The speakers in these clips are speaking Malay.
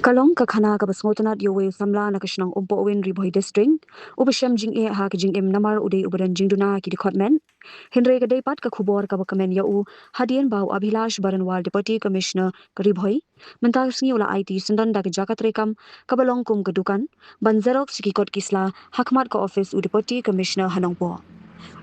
Kalong kakhana ka basngotanat yowe Samla na kashnong Nongpoh Ri Khasi district ubasham jingïada ka jingim namar uday ubadan Duna Dkhotmet Henry ka daypat ka Khubor ka bakamen yau hadian bau Abhilash Baranwal Deputy Commissioner ka Ri Khasi Mynta Sngi ula IT sundan da ka jakat rekam kabalong kum ka Dukan ban Xerox sikikot kisla hakmat ka office u Deputy Commissioner Nongpoh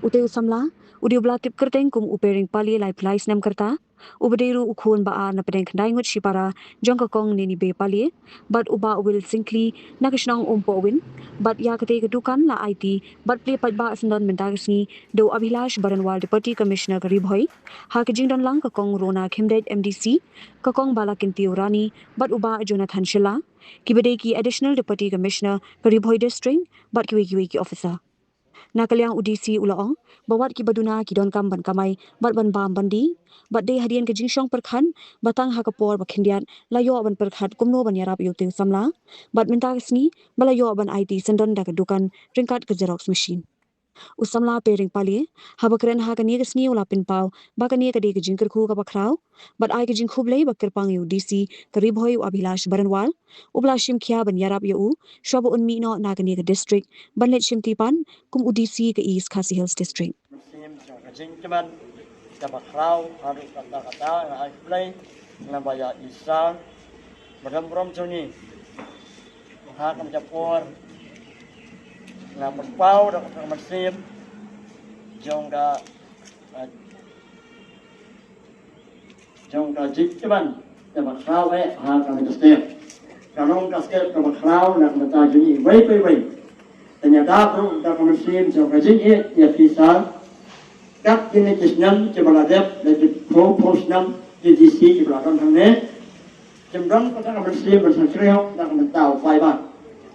Utay Samla udi ublatip kerteng kum upering pali lai plais nam kerta ubadiru ukhun ba na pedeng kandai ngut shipara jong ka kong nini be pali but uba will simply nakishnong Nongpoh but ya kate ka Dukan la IT but play paidbah sendon mendagsni do Abhilash Baranwal Deputy Commissioner ka Ri Khasi ha ka jingdon lang ka kong Rona Khimdet MDC ka kong balakin piurani but uba Jonathan Jylla kibade ki additional Deputy Commissioner ka Ri Khasi district but kiwi ki officer Nakaliang UDC ulaong bawat ki baduna ki don kam ban kamai bat ban bam bandi bat de hadian ke jingshong perkhan batang hakapor bakhindian layo ban perkhat kumno ban yarap yote Samla bat minta sni balayo ban IT sendon da ke Dukan ringkat ke Xerox machine Usamla pering pali habakren ha kani kesni ula pin pau bakani ka de ke jingker khu ka bakrau bat ai ke jing khublei bakir pang UDC ke Ri Khasi Abhilash Baranwal ublashim khia ban yarap yu shabu unmi no na kani ke district banlet shimtipan kum UDC ke East Khasi Hills district Cuman dapat kerau hari kata-kata yang I play yang banyak isang beram-beram sini akan capur yang berpau dapat mesin jongga cuman dapat kerau akan kasih kalau kasih dapat kerau nak mentas ini baik ternyata perlu dapat mesin jongga jingïada ya bisa các cái này chỉ nắm chỉ bảo đẹp để chỉ post nắm chỉ chỉ bảo con thằng này chấm rong có các mình xem mình sẽ chơi học đang mình tạo vài bạn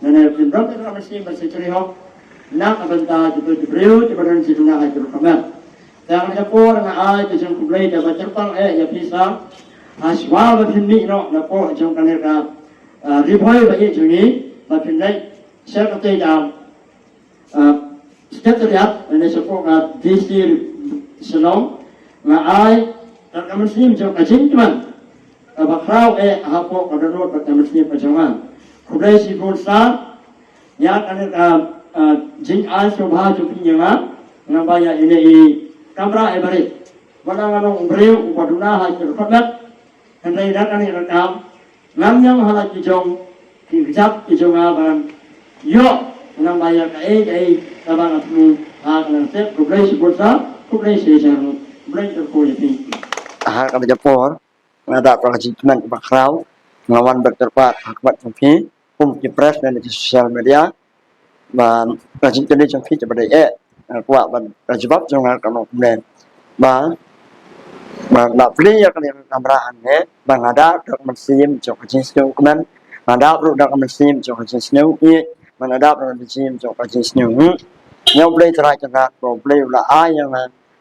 nên chấm rong các mình xem mình sẽ chơi học nát mình ta chỉ tôi beriu chỉ bảo chỉ chúng ta hay chụp kamera đang cái po đang ai chỉ trong play để baca pang ya bisa aswal bên ini nó là po trong cái này là Ri Khasi bagi chỗ này và bên này sẽ có thể làm sekretariat ini sepuluh DC Shnong ai tak muslim jauh kacing cuman bakrau hapo pada road pada muslim perjuangan Khubor Shillong ya kan jingïada sobha jupinga nambaya ini kamera bari wala nganong beriu upaduna ha Dkhotmet henry dak kan rekam ngamnyang hala kijong Kjat kijong aban yo nambaya kai tabang atmu akan set Khubor Shillong Khubor shisha Khubor Jowai akan japor ada perjalanan bakrau ngawan berterpat akibat mungkin jepres dan di sosial media dan rajin jadi jangki pada kuat dan rajibab jangan kalau kemudian bang nak beli ya kan kamerahan bang ada mesin jauh jenis kemudian ada produk mesin jauh jenis mana ada produk mesin jauh jenis yang boleh terakhir boleh ulah yang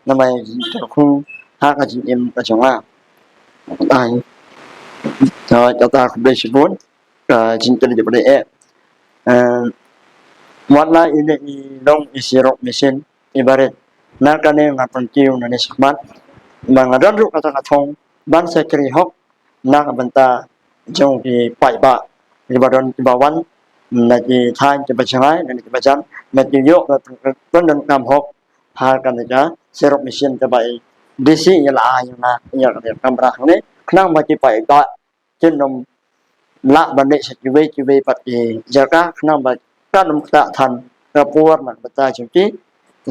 namanya terkung hak jingim perjuangan ai kata Khubor Shillong cinta daripada warna ini dong isi rok mesin ibarat nak kane ngapan kiu nani sakmat mangadan ru kata katong ban sekri hok nak benta jong di paidbah ibadan bawan lagi than ke bacai dan ke bacan nak yo dan kam hok ha kan ja serok mesin terbaik DC ialah yang kamera ni kenang bagi paidbah jenom la bandek sekiwe pati jaga kenang bagi kan tak tan rapor man bata jumpi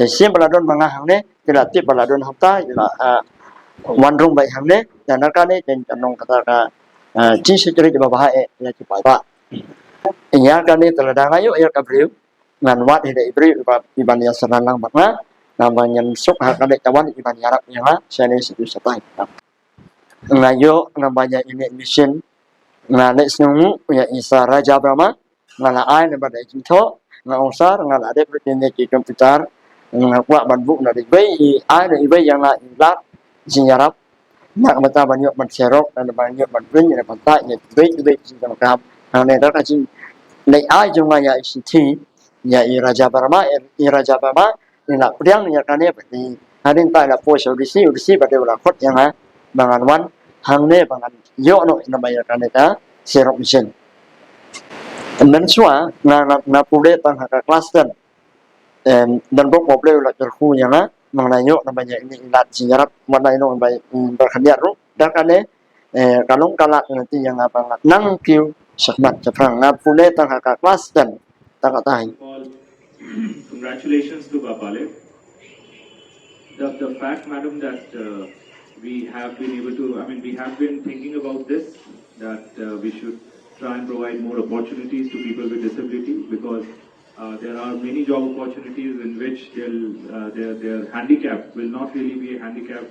sim baladon mangah ne tidak tip baladon hafta ialah wanrung baik hang ne dan nakane dan nong kata ka ji seceri di bawah ya ci paidbah iya kan ni teladang ayo ya kabriu ngan wat hidai ibriu iban yang seranang bangna namanya sok hak ada kawan iban yarap yang sene situ satai ngayo namanya ini mission ngale snung ya isa raja brahma ngala ai na badai jinto ngausar ngala ada pertene ki komputer ngakwa banbuk na dibai ai na ibai yang la ilat jinjarap nak bata banyak ban serok dan banyak ban wing dan pantai ni baik jingkam kam ne dak jing nei ai jong ya isi thi ya i raja barma ni la priang ya kan ne ni hadin tai la po so disi ba de la khot yang ha bangan wan hang ne bangan yo no na ba ya kan ne ta serok mission men swa na pule tang ha kelas dan bok moble la terku yang ha mengenai na banyak ini ilat sinyarat mana ino baik berkhadiat ru dak kan ne kalong kalat nanti yang apa nang kiu sakmat ceprang na pule tang ha kelas tang tai All congratulations to Bapale. The fact, madam, that we have been able to, we have been thinking about this, that we should try and provide more opportunities to people with disability, because there are many job opportunities in which their handicap will not really be a handicap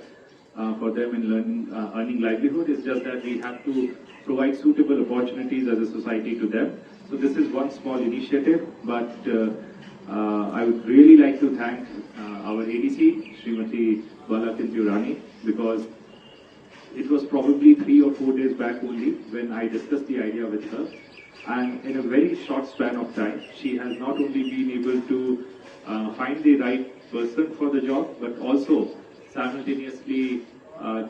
for them in earning livelihood. It's just that we have to provide suitable opportunities as a society to them. So this is one small initiative, but I would really like to thank our ADC, Srimati Balakanti, because it was probably 3 or 4 days back only when I discussed the idea with her. And in a very short span of time, she has not only been able to find the right person for the job, but also simultaneously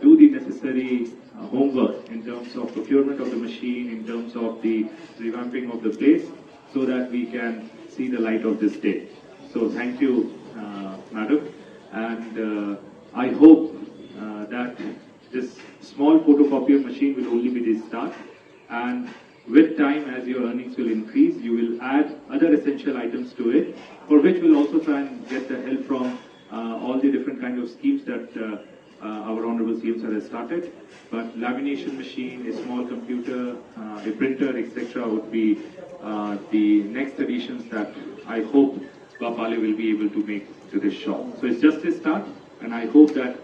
do the necessary homework in terms of procurement of the machine, in terms of the revamping of the place, so that we can see the light of this day. So thank you, madam, and I hope that this small photocopier machine will only be the start, and with time, as your earnings will increase, you will add other essential items to it, for which we'll also try and get the help from all the different kind of schemes that our Honorable CM sir has started. But lamination machine, a small computer, a printer, etc. would be the next additions that I hope Bapale will be able to make to this shop. So it's just a start, and I hope that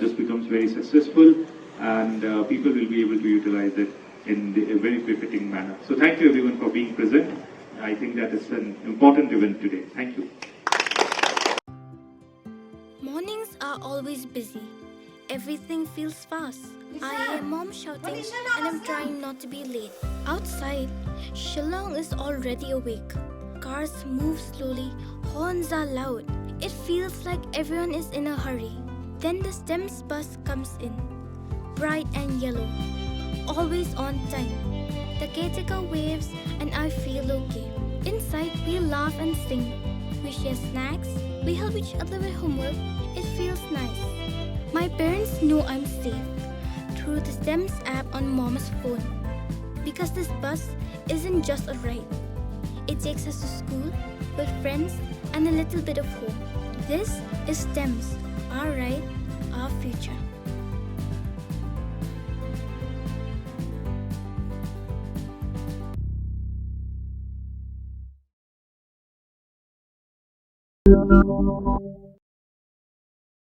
this becomes very successful, and people will be able to utilize it in a very befitting manner. So thank you everyone for being present. I think that is an important event today. Thank you. Mornings are always busy. Everything feels fast. I hear mom shouting and I'm trying not to be late. Outside, Shillong is already awake. Cars move slowly, horns are loud. It feels like everyone is in a hurry. Then the STEMS bus comes in, bright and yellow, always on time. The caretaker waves and I feel okay. Inside, we laugh and sing. We share snacks, we help each other with homework. It feels nice. My parents know I'm safe through the STEMS app on mom's phone. Because this bus isn't just a ride. It takes us to school, with friends, and a little bit of hope. This is STEMS, our ride, our future.